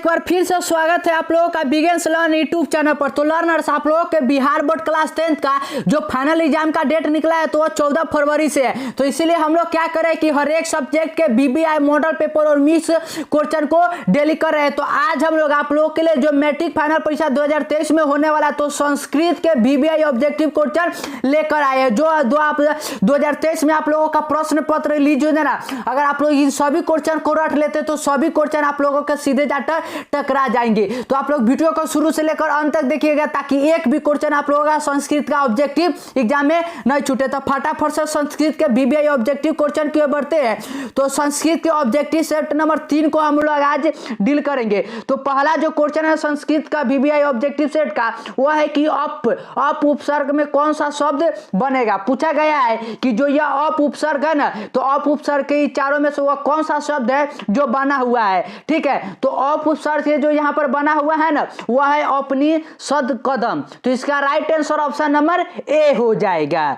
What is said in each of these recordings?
बार फिर से स्वागत है आप लोगों का बिगिनर्स लर्न यूट्यूब चैनल पर। तो लर्नर्स, आप लोगों के बिहार बोर्ड क्लास 10th का जो फाइनल एग्जाम का डेट निकला है तो वो 14 फरवरी से है। तो इसीलिए हम लोग क्या करें कि हर एक सब्जेक्ट के बीबीआई मॉडल पेपर और मिक्स क्वेश्चन को डेली कर रहे हैं। तो आज हम लोग आप लोगों के लिए जो मैट्रिक फाइनल परीक्षा 2023 में होने वाला तो संस्कृत के बीबीआई ऑब्जेक्टिव क्वेश्चन लेकर आए हैं। जो 2023 में आप लोगों का प्रश्न पत्र रिलीज हो ना, अगर आप लोग इन सभी क्वेश्चन को रट लेते तो सभी क्वेश्चन आप लोगों के सीधे जाकर टकरा जाएंगे। तो आप लोग वीडियो को शुरू से लेकर अंत तक देखिएगा ताकि एक भी क्वेश्चन आप लोगों का संस्कृत का ऑब्जेक्टिव एग्जाम में नहीं छूटे। तो फटाफट से संस्कृत के बीबीआई ऑब्जेक्टिव क्वेश्चन की ओर बढ़ते हैं। तो संस्कृत के ऑब्जेक्टिव सेट नंबर 3 को हम लोग आज डील करेंगे। तो पहला जो क्वेश्चन है संस्कृत का बीबीआई ऑब्जेक्टिव सेट का वह है कि अप उपसर्ग में कौन सा शब्द बनेगा। पूछा गया है कि जो यह अप उपसर्ग है ना, तो अप उपसर्ग के चारों में से वह कौन सा शब्द है जो बना हुआ है। ठीक है, तो अप उपसर्ग से जो यहाँ पर बना हुआ है ना वह है अपनी सद कदम। तो इसका right answer option number A हो जाएगा।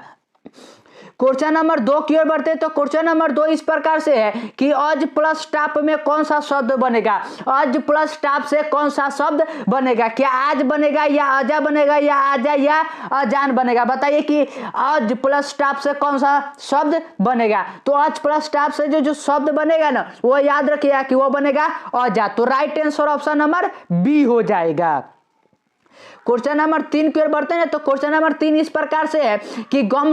क्वेश्चन नंबर 2 की ओर बढ़ते हैं। तो क्वेश्चन नंबर 2 इस प्रकार से है कि अज प्लस स्टॉप में कौन सा शब्द बनेगा। अज प्लस स्टॉप से कौन सा शब्द बनेगा। क्या आज बनेगा या अजा बनेगा या आजा या अजान बनेगा। बताइए कि अज प्लस स्टॉप से कौन सा शब्द बनेगा। तो अज प्लस स्टॉप से जो शब्द बनेगा ना वो याद रखिएगा कि वो बनेगा अजा। तो right answer option number B हो जाएगा। क्वेश्चन नंबर 3 की ओर बढ़ते हैं। तो क्वेश्चन नंबर 3 इस प्रकार से है कि गम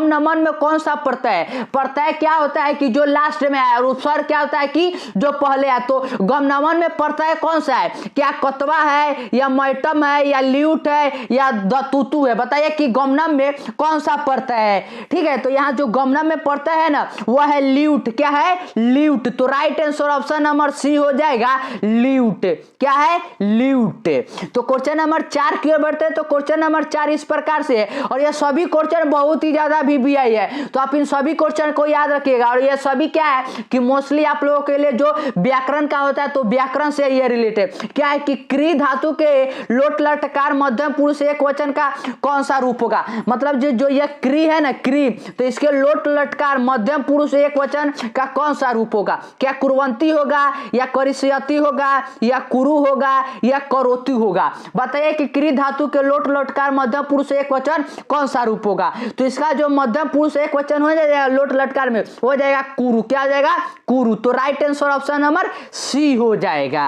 नमन में कौन सा प्रत्यय क्या होता है कि जो लास्ट में है और उपसर्ग क्या होता है कि जो पहले है। तो गम नमन में प्रत्यय कौन सा है। क्या कतवा है या मैटम है या ल्यूट है या दतुतु है। बताइए कि गमनम में कौन सा प्रत्यय है। ठीक है, तो यहाँ जो गमनम में प्रत्यय है ना वह है ल्यूट। क्या है, ल्यूट। तो right answer option number C हो जाएगा, ल्यूट। क्या है, ल्यूट। तो क्वेश्चन नंबर 4 की ओर बढ़ते हैं। तो क्वेश्चन नंबर 4 इस प्रकार से है और ये सभी क्वेश्चन बहुत ही ज्यादा बीबीआई है। तो आप इन सभी क्वेश्चन को याद रखिएगा। और ये सभी क्या है कि मोस्टली आप लोगों के लिए जो व्याकरण का होता है तो व्याकरण से ये रिलेटेड क्या है कि क्री धातु के लोट लटकार मध्यम पुरुष एक वचन का कौन सा रूप होगा। मतलब जो ये क्री है ना, क्री, तो इसके लोट लटकार मध्यम पुरुष एक वचन का कौन सा रूप होगा। क्या कुरवंती होगा या करिष्यति होगा या कुरु होगा या करोति होगा। बताइए कि क्री धातु के लोट लटकार मध्यम पुरुष एक वचन कौन सा रूप होगा। तो इसका जो मध्यम पुरुष एक वचन हो जाएगा लोट लटकार में हो जाएगा कुरु। क्या हो जाएगा, कुरु। तो right answer option number C हो जाएगा।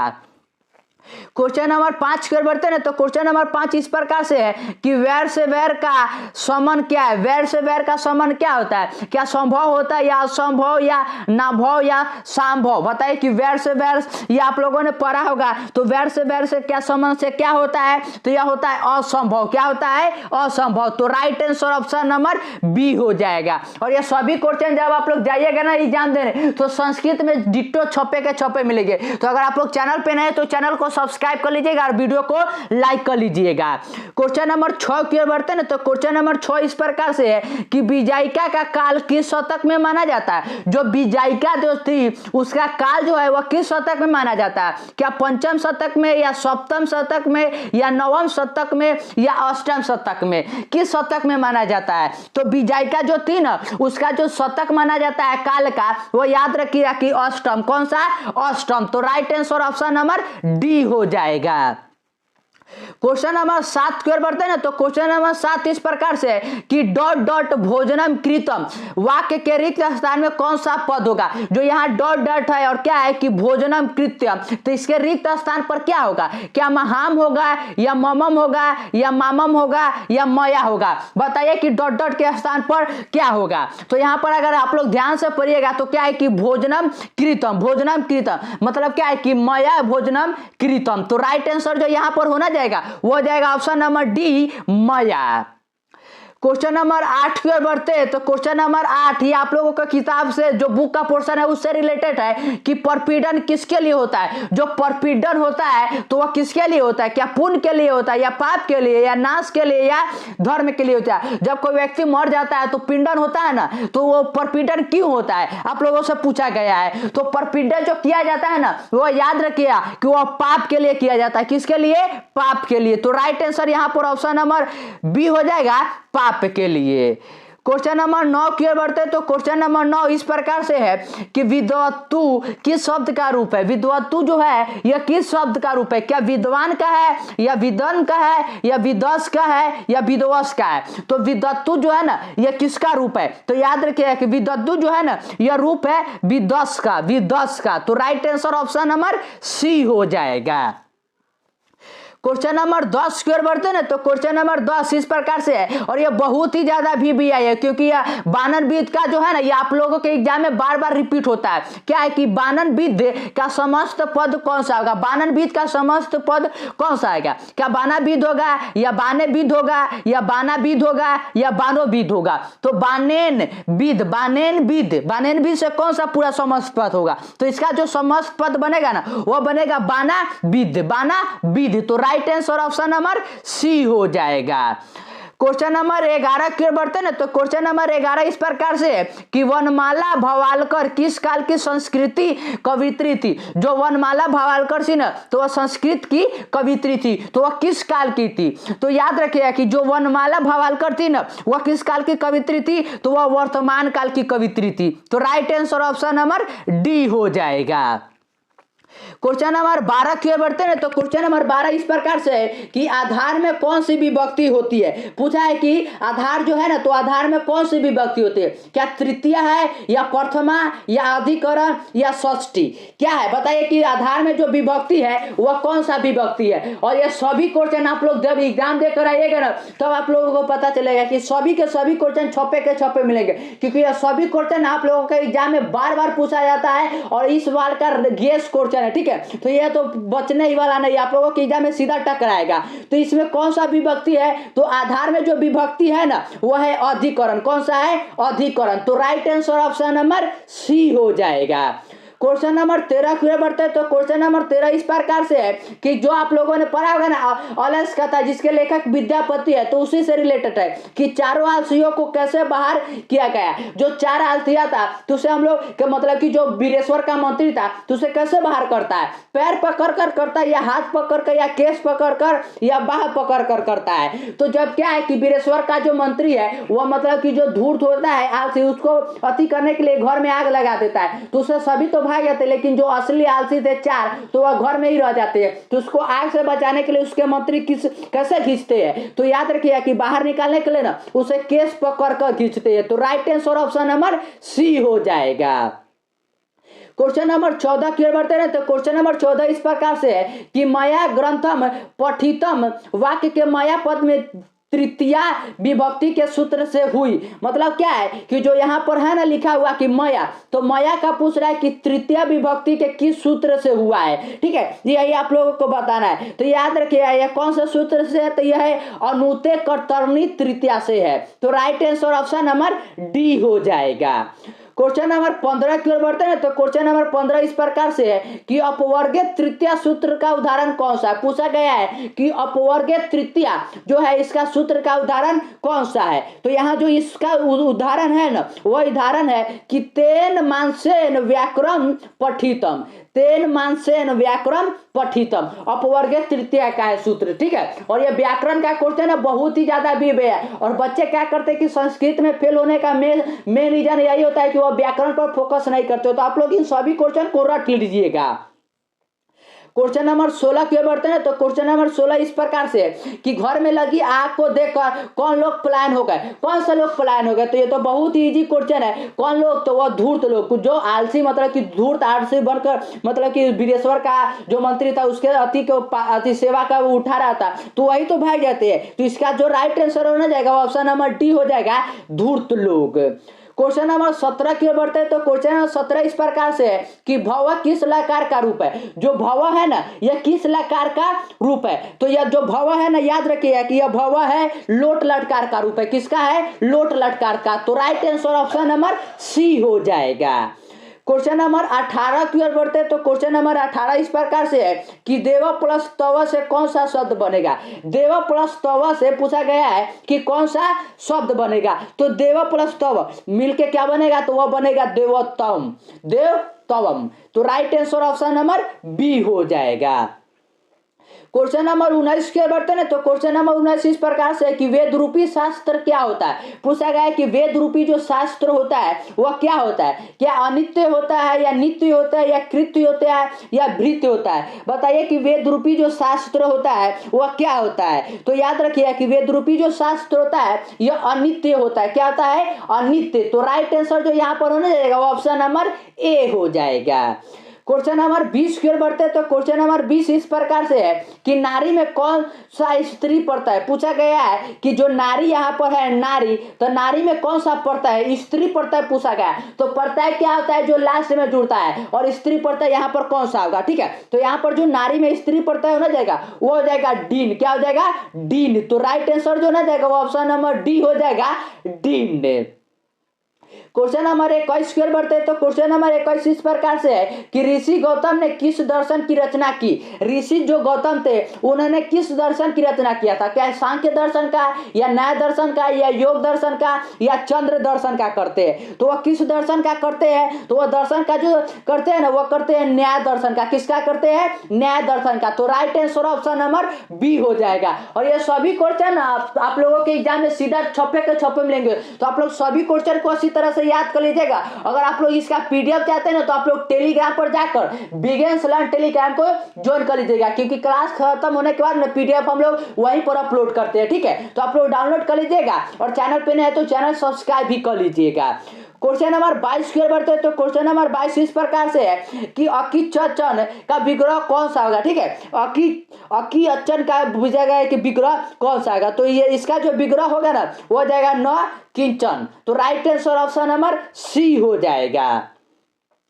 क्वेश्चन नंबर 5 की ओर बढ़ते हैं। तो क्वेश्चन नंबर 5 इस प्रकार से है कि वैर से वैर का समन क्या है। वैर से वैर का समन क्या होता है। क्या संभव होता है या असंभव या नाभव या संभव। बताइए कि वैर से वैर ये आप लोगों ने पढ़ा होगा। तो वैर से क्या समन से क्या होता है। तो यह होता है असंभव। क्या होता है, असंभव। तो right answer option number B हो जाएगा। और ये सभी क्वेश्चन जब आप लोग जाइएगा ना एग्जाम देने तो संस्कृत में डिट्टो छपे के छपे मिलेंगे। तो अगर आप लोग चैनल पे नए तो चैनल को सब्सक्राइब कर लीजिएगा और वीडियो को लाइक कर लीजिएगा। क्वेश्चन नंबर 6 की ओर बढ़ते हैं। तो क्वेश्चन नंबर 6 इस प्रकार से है कि बिजाइका का काल किस शतक में माना जाता है। जो बिजाइका जो थी उसका काल जो है वह किस शतक में माना जाता है। क्या पंचम शतक में या सप्तम शतक में या नवम शतक में या अष्टम शतक में, किस शतक में माना जाता है। तो बिजाइका जो थी ना उसका जो शतक माना जाता है काल का वो याद रखिएगा कि अष्टम। कौन सा, अष्टम। तो right answer option number D हो जाएगा। क्वेश्चन नंबर 7 की ओर बढ़ते हैं ना। तो क्वेश्चन नंबर 7 इस प्रकार से है कि डॉट डॉट भोजनम कृतम वाक्य के रिक्त स्थान में कौन सा पद होगा। जो यहाँ डॉट डॉट है और क्या है कि भोजनम कृत्यम, तो इसके रिक्त स्थान पर क्या होगा। क्या महाम होगा या ममम होगा या मामम होगा या मया होगा। बताइए कि डॉट डॉट के स्थान पर क्या होगा। तो यहाँ पर अगर आप लोग ध्यान से पढ़िएगा तो क्या है कि भोजनम कृतम, भोजनम कृतम मतलब क्या है कि मया भोजनम कृतम। तो राइट आंसर जो यहाँ पर होना वो हो जाएगा ऑप्शन नंबर डी, मया। क्वेश्चन नंबर 8 की ओर बढ़ते हैं। तो क्वेश्चन नंबर 8 ये आप लोगों का किताब से जो बुक का पोर्शन है उससे रिलेटेड है कि परपीड़न किसके लिए होता है। जो परपीड़न होता है तो वह किसके लिए होता है। क्या पुण्य के लिए होता है या पाप के लिए या नाश के लिए या धर्म के लिए होता है। जब कोई व्यक्ति मर जाता है तो पिंडन होता है ना, तो वो परपीड़न क्यों होता है आप लोगों से पूछा गया है। तो परपीड़न जो किया जाता है ना वो याद रखिएगा कि वह पाप के लिए किया जाता है। किसके लिए, पाप के लिए। तो राइट आंसर यहाँ पर ऑप्शन नंबर बी हो जाएगा, पाप के लिए। क्वेश्चन नंबर 9 की ओर बढ़ते हैं। तो क्वेश्चन नंबर 9 इस प्रकार से है कि विद्वत्तु किस शब्द का रूप है। विद्वत्तु जो है यह किस शब्द का रूप है, क्या विद्वान का है या विद्वान का है या विदस का है या विद्वस का है। तो विद्वत्तु जो है ना यह किसका रूप है, तो याद रखिए कि विद्वत्तु जो है ना यह रूप है विदस का, विदस का। तो right answer option number C हो जाएगा। क्वेश्चन नंबर 10 की ओर बढ़ते हैं ना। तो क्वेश्चन नंबर 10 इस प्रकार से है और ये बहुत ही ज्यादा VBI है, क्योंकि यह बानन विद का जो है ना ये आप लोगों के एग्जाम में बार बार रिपीट होता है। क्या है कि बानन विद का समस्त पद कौन सा होगा, बानन विद का समस्त पद कौन सा आएगा, क्या बाना विद होगा या बाने विद होगा या बाना विद होगा या बानो विद होगा। तो बानेन विद, बानेन विद, बानेन विद से कौन सा पूरा समस्त पद होगा, तो इसका जो समस्त पद बनेगा ना वो बनेगा बाना विद, बाना विद। तो right answer option number C हो जाएगा। क्वेश्चन नंबर 11 की ओर बढ़ते ना। तो क्वेश्चन नंबर 11 इस प्रकार से है कि वनमाला भवालकर किस काल की संस्कृति कवित्री थी। जो वनमाला भवालकर थी ना तो वह संस्कृत की कवित्री थी, तो वह किस काल की थी। तो याद रखिएगा कि जो वनमाला भवालकर थी ना वह किस काल की कवित्री थी, तो वह वर्तमान काल की कवित्री थी। तो right answer option number D हो जाएगा। क्वेश्चन नंबर 12 की ओर बढ़ते हैं। तो क्वेश्चन नंबर 12 इस प्रकार से है कि आधार में कौन सी विभक्ति होती है। पूछा है कि आधार जो है ना तो आधार में कौन सी विभक्ति होती है, क्या तृतीय है या प्रथमा या अधिकरण या षष्ठी, क्या है बताइए कि आधार में जो विभक्ति है वह कौन सा विभक्ति है। और ये सभी क्वेश्चन आप लोग जब एग्जाम देकर आइएगा ना तब आप लोगों को पता चलेगा कि सभी के सभी क्वेश्चन छपे के छपे मिलेंगे, क्योंकि यह सभी क्वेश्चन आप लोगों के एग्जाम में बार बार पूछा जाता है और इस बार का गेस क्वेश्चन है, ठीक है। तो यह तो बचने ही वाला नहीं, आप लोगों के एग्जाम में सीधा टकराएगा। तो इसमें कौन सा विभक्ति है, तो आधार में जो विभक्ति है ना वह है अधिकरण। कौन सा है, अधिकरण। तो right answer option number C हो जाएगा। क्वेश्चन नंबर 13 की ओर बढ़ते हैं। तो क्वेश्चन नंबर 13 इस प्रकार से है कि जो आप लोगों ने पढ़ा होगा ना अलस कथा जिसके लेखक विद्यापति है, तो उसी से रिलेटेड है कि चारों आलसियों को कैसे बाहर किया गया। जो चार आलसिया था तो उसे हम लोग के मतलब कि जो वीरेश्वर का मंत्री था तो उसे कैसे बाहर करता है, पैर पकड़ कर करता है या हाथ पकड़ कर या केस पकड़ कर या बाह पकड़ कर करता है। तो जब क्या है कि वीरेश्वर का जो मंत्री है वह मतलब कि जो धूर्त होता है आलसी उसको अति करने के लिए घर में आग लगा देता है, तो उसे सभी तो भाग जाते, लेकिन जो असली आलसी थे चार तो वह घर में ही रह जाते हैं। तो उसको आग से बचाने के लिए उसके मंत्री कैसे खींचते हैं, तो याद रखिए कि बाहर निकालने के लिए ना उसे केस पकड़ कर खींचते हैं। तो right answer option number C हो जाएगा। क्वेश्चन नंबर 14 की ओर बढ़ते हैं। तो क्वेश्चन नंबर 14 इस प्रकार से है कि माया ग्रंथम पठितम वाक्य के माया पद में तृतीया विभक्ति के सूत्र से हुई। मतलब क्या है कि जो यहाँ पर है ना लिखा हुआ कि माया, तो माया का पूछ रहा है कि तृतीया विभक्ति के किस सूत्र से हुआ है, ठीक है। यही आप लोगों को बताना है। तो याद रखिए यह कौन से सूत्र से है, तो यह है अनुते कर्तरणी तृतीया से है। तो right answer option number D हो जाएगा। क्वेश्चन नंबर 15 की ओर बढ़ते हैं। तो क्वेश्चन नंबर 15 इस प्रकार से है कि अपवर्गीय तृतीया सूत्र का उदाहरण कौन सा है। पूछा गया है कि अपवर्गीय तृतीया जो है इसका सूत्र का उदाहरण कौन सा है। तो यहाँ जो इसका उदाहरण है ना वह उदाहरण है कि तेन मानसेन व्याकरण पठितम, तेन मानसेन व्याकरण पठितम अपवर्गीय तृतीया का है सूत्र, ठीक है। और ये व्याकरण का क्वेश्चन है, बहुत ही ज्यादा विवय है। और बच्चे क्या करते हैं कि संस्कृत में फेल होने का मेन रीजन यही होता है कि वो व्याकरण पर फोकस नहीं करते हो। तो आप लोग इन सभी क्वेश्चन को रट लीजिएगा। क्वेश्चन नंबर 16 की ओर बढ़ते हैं। तो क्वेश्चन नंबर 16 इस प्रकार से है कि घर में लगी आग को देखकर कौन लोग पलायन हो गए। कौन से लोग पलायन हो गए, तो ये तो बहुत ही इजी क्वेश्चन है। कौन लोग, तो वह धूर्त लोग, जो आलसी मतलब कि धूर्त आलसी बनकर मतलब कि वीरेश्वर का जो मंत्री था उसके अति सेवा का वो उठा रहा था, तो वही तो भाग जाते हैं। तो इसका जो राइट आंसर होना जाएगा वो ऑप्शन नंबर डी हो जाएगा, धूर्त लोग। क्वेश्चन नंबर 17 की ओर बढ़ते हैं। तो क्वेश्चन नंबर 17 इस प्रकार से है कि भव किस लकार का रूप है। जो भव है ना यह किस लकार का रूप है, तो यह जो भव है ना याद रखिएगा कि यह भव है लोट लटकार का रूप है। किसका है, लोट लटकार का। तो right answer option number C हो जाएगा। क्वेश्चन नंबर 18 की ओर बढ़ते हैं। तो क्वेश्चन नंबर 18 इस प्रकार से है कि देव प्लस तव से कौन सा शब्द बनेगा। देव प्लस तव से पूछा गया है कि कौन सा शब्द बनेगा। तो देव प्लस तव मिलके क्या बनेगा, तो वह बनेगा देवोत्तम, देवतवम। तो right answer option number B हो जाएगा। क्वेश्चन नंबर 19 के बढ़ते हैं। तो क्वेश्चन नंबर 19 इस प्रकार से कि वेद रूपी शास्त्र क्या होता है। पूछा गया है कि वेद रूपी जो शास्त्र होता है वह क्या होता है, क्या अनित्य होता है या नित्य होता है या कृत्य होता है या भृत्य होता है। बताइए कि वेद रूपी जो शास्त्र होता है वह क्या होता है। तो याद रखिए कि वेद रूपी जो शास्त्र होता है यह अनित्य होता है। क्या होता है, अनित्य। तो राइट आंसर जो यहाँ पर होना जाएगा वो ऑप्शन नंबर ए हो जाएगा। क्वेश्चन नंबर 20 की ओर बढ़ते हैं। तो क्वेश्चन नंबर 20 इस प्रकार से है कि नारी में कौन सा स्त्री पड़ता है। पूछा गया है कि जो नारी यहाँ पर है नारी, तो नारी में कौन सा पड़ता है, स्त्री पड़ता है पूछा गया। तो पड़ता है क्या होता है जो लास्ट में जुड़ता है, और स्त्री पड़ता है यहाँ पर कौन सा होगा। ठीक है, तो यहाँ पर जो नारी में स्त्री पड़ता है हो ना जाएगा वो हो जाएगा डीन। क्या हो जाएगा, डीन। तो राइट आंसर जो ना जाएगा वो ऑप्शन नंबर डी हो जाएगा, डीन। क्वेश्चन नंबर 21 की ओर बढ़ते हैं। तो क्वेश्चन नंबर 21 इस प्रकार से है कि ऋषि गौतम ने किस दर्शन की रचना की। ऋषि जो गौतम थे उन्होंने किस दर्शन की रचना किया था। क्या सांख्य दर्शन का या न्याय दर्शन का या योग दर्शन का या चंद्र दर्शन का करते हैं। तो वह किस दर्शन का करते हैं, तो वह दर्शन का जो करते हैं ना वह करते हैं न्याय दर्शन का। किसका करते हैं, न्याय दर्शन का। तो right answer option number B हो जाएगा। और ये सभी क्वेश्चन आप लोगों के एग्जाम में सीधा छप्पे के छप्पे मिलेंगे। तो आप लोग सभी क्वेश्चन को अच्छी तरह से याद कर लीजिएगा। अगर आप लोग इसका पीडीएफ चाहते हैं ना तो आप लोग टेलीग्राम पर जाकर बिगिनर्स लर्न टेलीग्राम को ज्वाइन कर लीजिएगा, क्योंकि क्लास खत्म होने के बाद ना पीडीएफ हम लोग वहीं पर अपलोड करते हैं। ठीक है, तो आप लोग डाउनलोड कर लीजिएगा और चैनल पे नहीं है तो चैनल सब्सक्राइब भी कर लीजिएगा। क्वेश्चन नंबर 22 की ओर बढ़ते हैं। तो क्वेश्चन नंबर 22 इस प्रकार से है कि अकिचन का विग्रह कौन सा होगा। ठीक है, अकिचन का पूछा गया है कि विग्रह कौन सा होगा। तो ये इसका जो विग्रह होगा ना वो हो जाएगा न किंचन। तो right answer option number C हो जाएगा।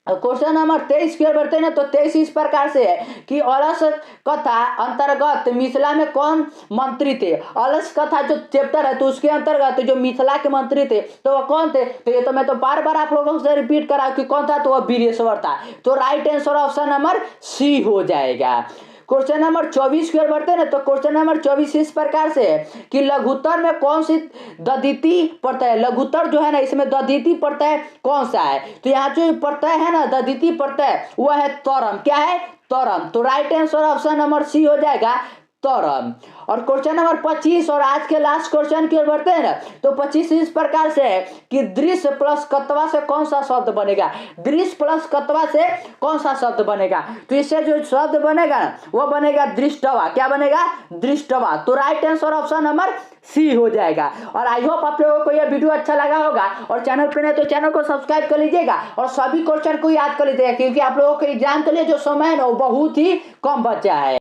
क्वेश्चन नंबर 23 की ओर बढ़ते हैं ना। तो 23 इस प्रकार से है कि अलस कथा अंतर्गत मिथिला में कौन मंत्री थे। अलस कथा जो चैप्टर है तो उसके अंतर्गत जो मिथिला के मंत्री थे तो वह कौन थे। तो ये तो मैं तो बार बार आप लोगों से रिपीट करा कि कौन था, तो वह वीरेश्वर था। तो right answer option number C हो जाएगा। क्वेश्चन नंबर 24 की ओर बढ़ते हैं ना। तो क्वेश्चन नंबर 24 इस प्रकार से है कि लघुत्तर में कौन सी दधीति पड़ता है। लघुत्तर जो है ना इसमें दधीति पड़ता है कौन सा है। तो यहाँ जो पड़ता है ना दधीति पड़ता है वह है तरम। क्या है, तरम। तो right answer option number C हो जाएगा, तरम। और क्वेश्चन नंबर 25 और आज के लास्ट क्वेश्चन की ओर बढ़ते हैं ना। तो 25 इस प्रकार से है कि दृश्य प्लस कत्वा से कौन सा शब्द बनेगा। दृश्य प्लस कत्वा से कौन सा शब्द बनेगा। तो इससे जो शब्द बनेगा ना वो बनेगा दृष्टवा। क्या बनेगा, दृष्टवा। तो right answer option number C हो जाएगा। और आई होप आप लोगों को यह वीडियो अच्छा लगा होगा। और चैनल पे नहीं तो चैनल को सब्सक्राइब कर लीजिएगा और सभी क्वेश्चन को याद कर लीजिएगा, क्योंकि आप लोगों के एग्जाम के लिए जो समय है ना वो बहुत ही कम बचा है।